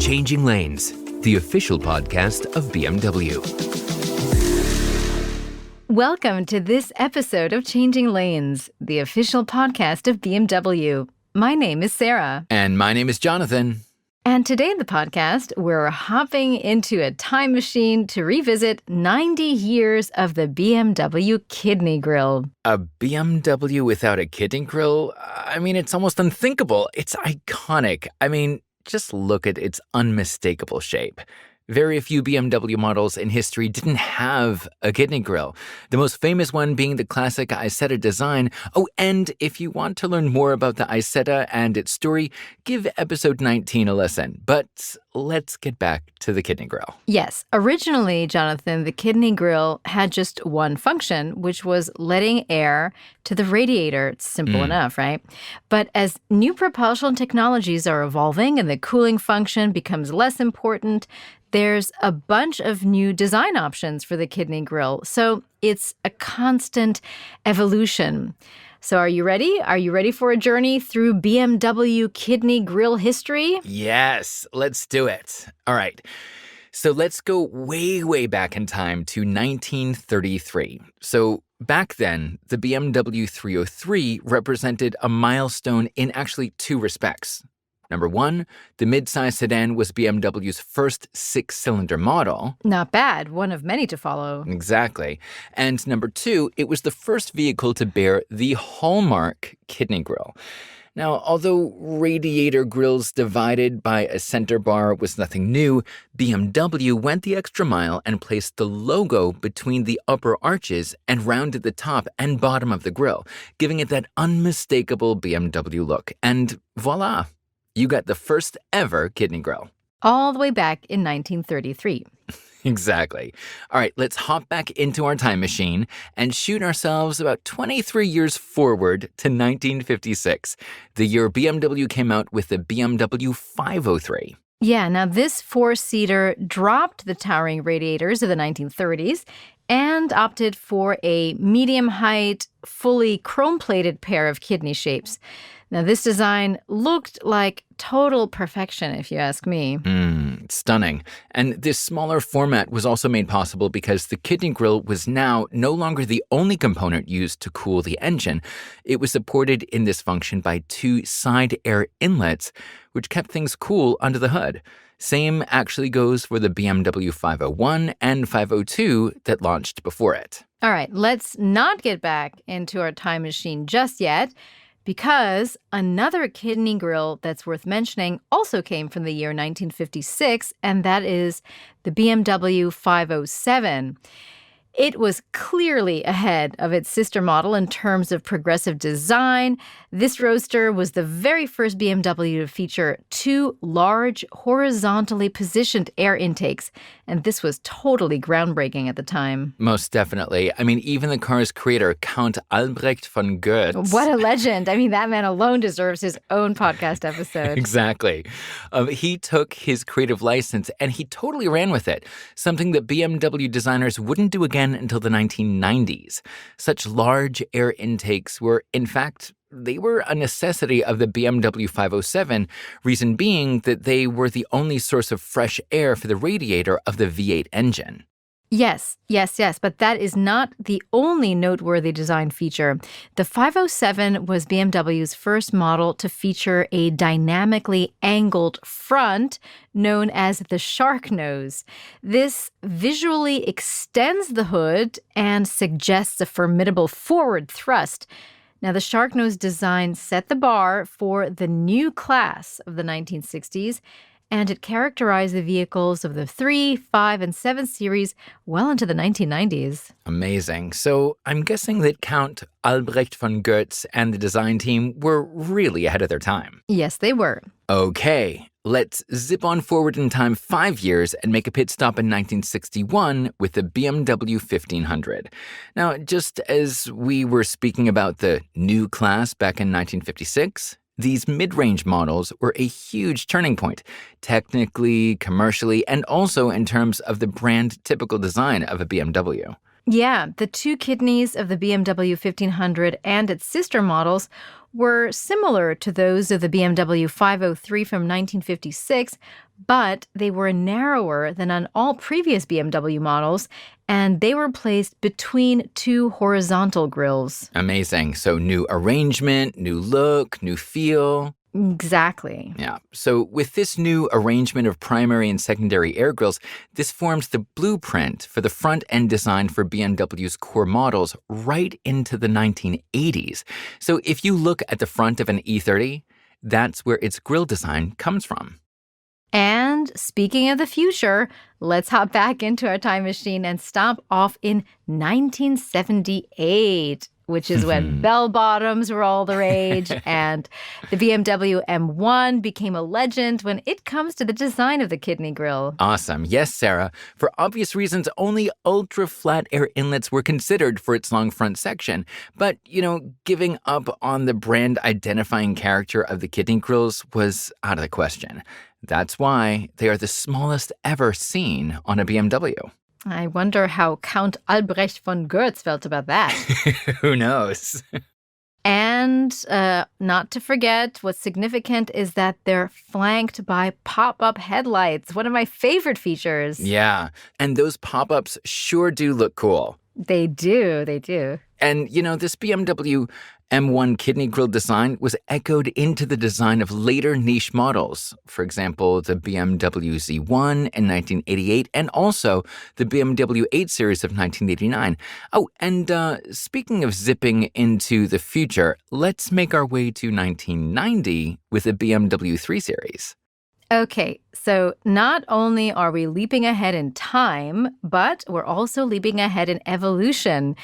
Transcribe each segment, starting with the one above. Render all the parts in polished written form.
Changing Lanes, the official podcast of BMW. Welcome to this episode of Changing Lanes, the official podcast of BMW. My name is Sarah. And my name is Jonathan. And today in the podcast, we're hopping into a time machine to revisit 90 years of the BMW kidney grille. A BMW without a kidney grille? I mean, it's almost unthinkable. It's iconic. I mean, just look at its unmistakable shape. Very few BMW models in history didn't have a kidney grille, the most famous one being the classic Isetta design. Oh, and if you want to learn more about the Isetta and its story, give episode 19 a listen. But let's get back to the kidney grille. Yes, originally, Jonathan, the kidney grille had just one function, which was letting air to the radiator. It's simple enough, right? But as new propulsion technologies are evolving and the cooling function becomes less important, there's a bunch of new design options for the kidney grille. So it's a constant evolution. So are you ready? Are you ready for a journey through BMW kidney grille history? Yes, let's do it. All right. So let's go way, way back in time to 1933. So back then, the BMW 303 represented a milestone in actually two respects. Number one, the midsize sedan was BMW's first six-cylinder model. Not bad. One of many to follow. Exactly. And number two, it was the first vehicle to bear the hallmark kidney grille. Now, although radiator grilles divided by a center bar was nothing new, BMW went the extra mile and placed the logo between the upper arches and rounded the top and bottom of the grille, giving it that unmistakable BMW look. And voila! You got the first ever kidney grille. All the way back in 1933. Exactly. All right, let's hop back into our time machine and shoot ourselves about 23 years forward to 1956, the year BMW came out with the BMW 503. Yeah, now this four-seater dropped the towering radiators of the 1930s and opted for a medium-height, fully chrome-plated pair of kidney shapes. Now, this design looked like total perfection, if you ask me. Stunning. And this smaller format was also made possible because the kidney grille was now no longer the only component used to cool the engine. It was supported in this function by two side air inlets, which kept things cool under the hood. Same actually goes for the BMW 501 and 502 that launched before it. All right, let's not get back into our time machine just yet, because another kidney grille that's worth mentioning also came from the year 1956, and that is the BMW 507. It was clearly ahead of its sister model in terms of progressive design. This roadster was the very first BMW to feature two large, horizontally positioned air intakes, and this was totally groundbreaking at the time. Most definitely. I mean, even the car's creator, Count Albrecht von Goetz. What a legend. I mean, that man alone deserves his own podcast episode. Exactly. He took his creative license and he totally ran with it, something that BMW designers wouldn't do again until the 1990s. Such large air intakes were, in fact, they were a necessity of the BMW 507, reason being that they were the only source of fresh air for the radiator of the V8 engine. Yes, but that is not the only noteworthy design feature. The 507 was BMW's first model to feature a dynamically angled front known as the shark nose. This visually extends the hood and suggests a formidable forward thrust. Now, the shark nose design set the bar for the new class of the 1960s, and it characterized the vehicles of the 3, 5, and 7 series well into the 1990s. Amazing. So I'm guessing that Count Albrecht von Goetz and the design team were really ahead of their time. Yes, they were. Okay, let's zip on forward in time 5 years and make a pit stop in 1961 with the BMW 1500. Now, just as we were speaking about the new class back in 1956, these mid-range models were a huge turning point, technically, commercially, and also in terms of the brand typical design of a BMW. Yeah, the two kidneys of the BMW 1500 and its sister models were similar to those of the BMW 503 from 1956, but they were narrower than on all previous BMW models, and they were placed between two horizontal grilles. Amazing. So new arrangement, new look, new feel. Exactly. Yeah. So with this new arrangement of primary and secondary air grills, this forms the blueprint for the front-end design for BMW's core models right into the 1980s. So if you look at the front of an E30, that's where its grille design comes from. And speaking of the future, let's hop back into our time machine and stop off in 1978, which is when bell-bottoms were all the rage, and the BMW M1 became a legend when it comes to the design of the kidney grille. Awesome. Yes, Sarah. For obvious reasons, only ultra-flat air inlets were considered for its long front section. But, giving up on the brand-identifying character of the kidney grilles was out of the question. That's why they are the smallest ever seen on a BMW. I wonder how Count Albrecht von Goertz felt about that. Who knows? And not to forget, what's significant is that they're flanked by pop-up headlights, one of my favorite features. Yeah, and those pop-ups sure do look cool. They do. And, this BMW M1 kidney grille design was echoed into the design of later niche models. For example, the BMW Z1 in 1988 and also the BMW 8 Series of 1989. Oh, and speaking of zipping into the future, let's make our way to 1990 with the BMW 3 Series. Okay, so not only are we leaping ahead in time, but we're also leaping ahead in evolution.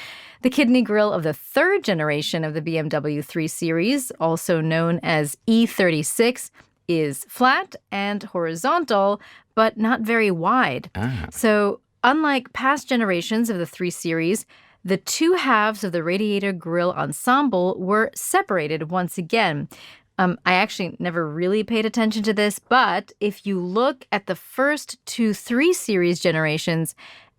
The kidney grille of the third generation of the BMW 3 Series, also known as E36, is flat and horizontal, but not very wide. So unlike past generations of the 3 Series, the two halves of the radiator grille ensemble were separated once again. I actually never really paid attention to this, but if you look at the first two 3 Series generations,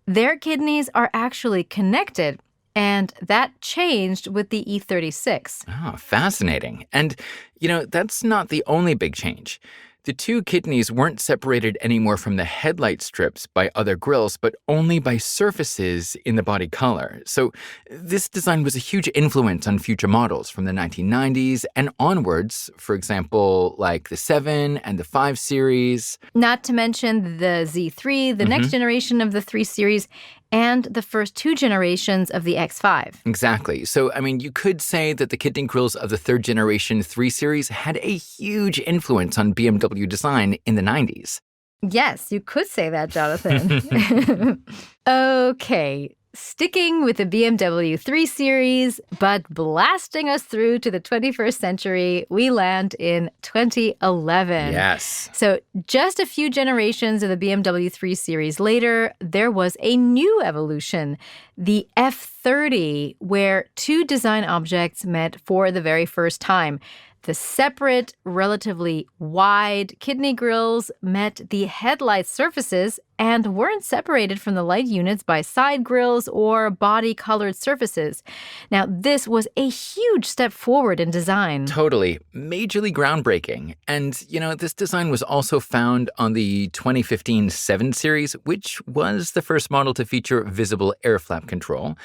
their kidneys are actually connected, and that changed with the E36. Oh, fascinating. And, that's not the only big change. The two kidneys weren't separated anymore from the headlight strips by other grilles, but only by surfaces in the body color. So this design was a huge influence on future models from the 1990s and onwards, for example, like the 7 and the 5 Series. Not to mention the Z3, the next generation of the 3 Series, and the first two generations of the X5. Exactly. So, you could say that the kidney grilles of the third generation 3 Series had a huge influence on BMW design in the 90s. Yes, you could say that, Jonathan. Okay, sticking with the BMW 3 Series, but blasting us through to the 21st century, we land in 2011. Yes. So just a few generations of the BMW 3 Series later, there was a new evolution, the F30, where two design objects met for the very first time. The separate, relatively wide kidney grilles met the headlight surfaces and weren't separated from the light units by side grilles or body-colored surfaces. Now, this was a huge step forward in design. Totally. Majorly groundbreaking. And, this design was also found on the 2015 7 Series, which was the first model to feature visible air flap control,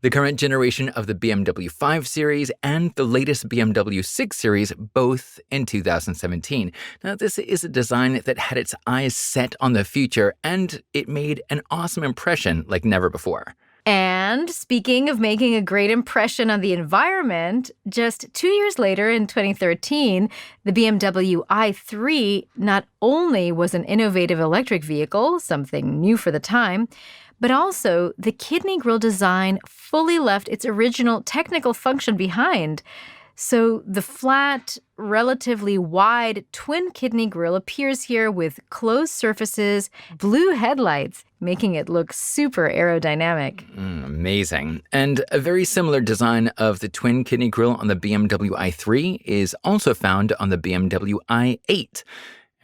the current generation of the BMW 5 Series, and the latest BMW 6 Series, both in 2017. Now, this is a design that had its eyes set on the future, and it made an awesome impression like never before. And speaking of making a great impression on the environment, just 2 years later in 2013, the BMW i3 not only was an innovative electric vehicle, something new for the time, but also the kidney grille design fully left its original technical function behind. So the flat, relatively wide twin kidney grille appears here with closed surfaces, blue headlights, making it look super aerodynamic. Amazing. And a very similar design of the twin kidney grille on the BMW i3 is also found on the BMW i8.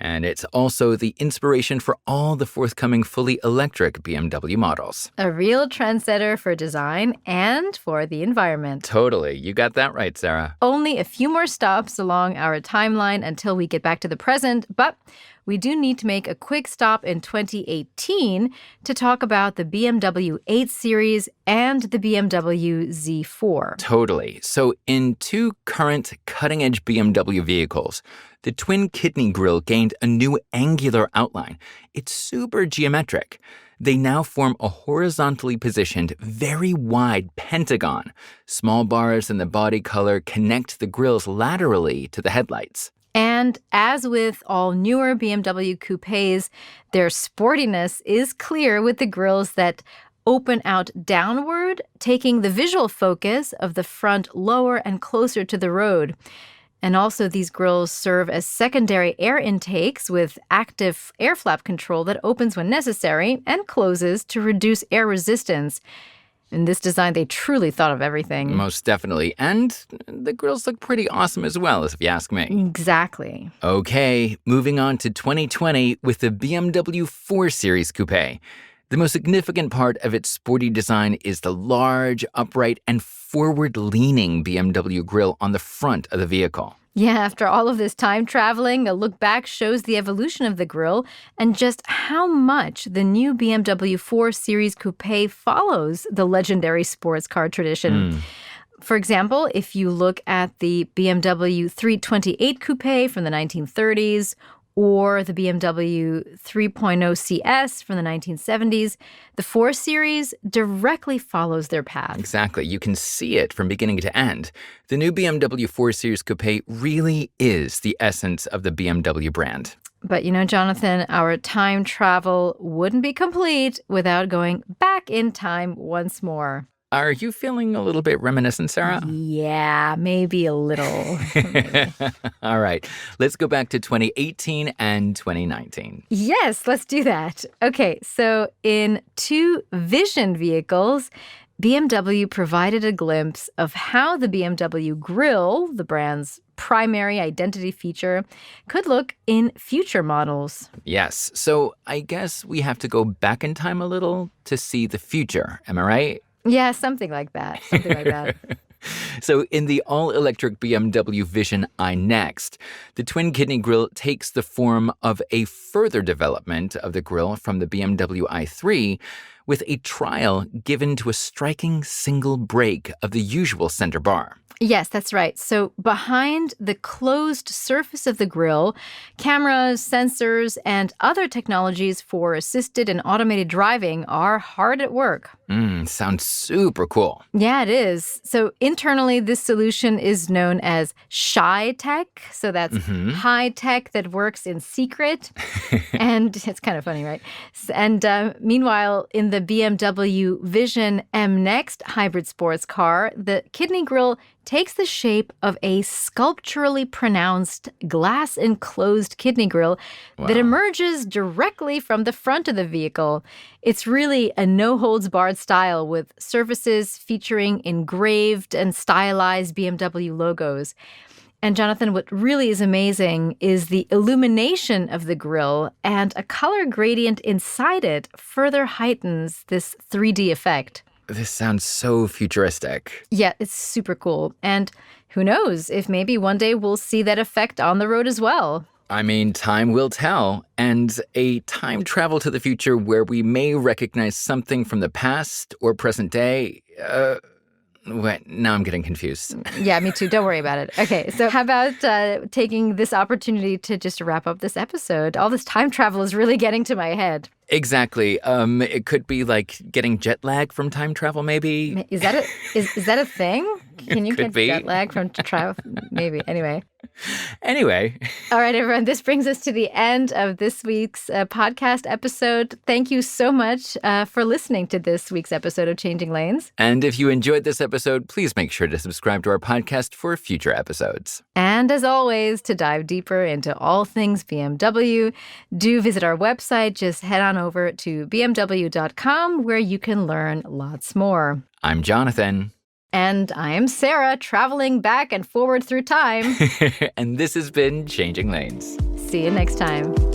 And it's also the inspiration for all the forthcoming fully electric BMW models. A real trendsetter for design and for the environment. Totally. You got that right, Sarah. Only a few more stops along our timeline until we get back to the present, but we do need to make a quick stop in 2018 to talk about the BMW 8 Series and the BMW Z4. Totally. So in two current cutting-edge BMW vehicles, the twin kidney grille gained a new angular outline. It's super geometric. They now form a horizontally positioned, very wide pentagon. Small bars in the body color connect the grilles laterally to the headlights. And as with all newer BMW coupes, their sportiness is clear with the grilles that open out downward, taking the visual focus of the front lower and closer to the road. And also these grilles serve as secondary air intakes with active air flap control that opens when necessary and closes to reduce air resistance. In this design, they truly thought of everything. Most definitely. And the grilles look pretty awesome as well, if you ask me. Exactly. Okay, moving on to 2020 with the BMW 4 Series Coupe. The most significant part of its sporty design is the large, upright, and forward-leaning BMW grille on the front of the vehicle. Yeah, after all of this time traveling, a look back shows the evolution of the grille and just how much the new BMW 4 Series Coupe follows the legendary sports car tradition. For example, if you look at the BMW 328 Coupe from the 1930s or the BMW 3.0 CS from the 1970s, the 4 Series directly follows their path. Exactly. You can see it from beginning to end. The new BMW 4 Series Coupe really is the essence of the BMW brand. But you know, Jonathan, our time travel wouldn't be complete without going back in time once more. Are you feeling a little bit reminiscent, Sarah? Yeah, maybe a little. All right. Let's go back to 2018 and 2019. Yes, let's do that. Okay, so in two Vision vehicles, BMW provided a glimpse of how the BMW grille, the brand's primary identity feature, could look in future models. Yes. So I guess we have to go back in time a little to see the future. Am I right? Yeah, something like that. So in the all-electric BMW Vision iNext, the twin kidney grille takes the form of a further development of the grille from the BMW i3 with a trial given to a striking single break of the usual center bar. Yes, that's right. So behind the closed surface of the grille, cameras, sensors, and other technologies for assisted and automated driving are hard at work. Sounds super cool. Yeah, it is. So internally, this solution is known as Shy Tech. So that's high tech that works in secret. And it's kind of funny, right? And meanwhile, in the BMW Vision M1 hybrid sports car, the kidney grille takes the shape of a sculpturally pronounced glass-enclosed kidney grille that emerges directly from the front of the vehicle. It's really a no-holds-barred style with surfaces featuring engraved and stylized BMW logos. And Jonathan, what really is amazing is the illumination of the grille, and a color gradient inside it further heightens this 3D effect. This sounds so futuristic. Yeah, it's super cool. And who knows if maybe one day we'll see that effect on the road as well. I mean, time will tell. And a time travel to the future where we may recognize something from the past or present day. Wait, now I'm getting confused. Yeah, me too. Don't worry about it. Okay, so how about taking this opportunity to just wrap up this episode? All this time travel is really getting to my head. Exactly. It could be like getting jet lag from time travel, maybe. Is that a thing? Can you get be. jet lag from travel? Maybe. Anyway. All right, everyone. This brings us to the end of this week's podcast episode. Thank you so much for listening to this week's episode of Changing Lanes. And if you enjoyed this episode, please make sure to subscribe to our podcast for future episodes. And as always, to dive deeper into all things BMW, do visit our website. Just head on over to bmw.com where you can learn lots more. I'm Jonathan. And I'm Sarah, traveling back and forward through time. And this has been Changing Lanes. See you next time.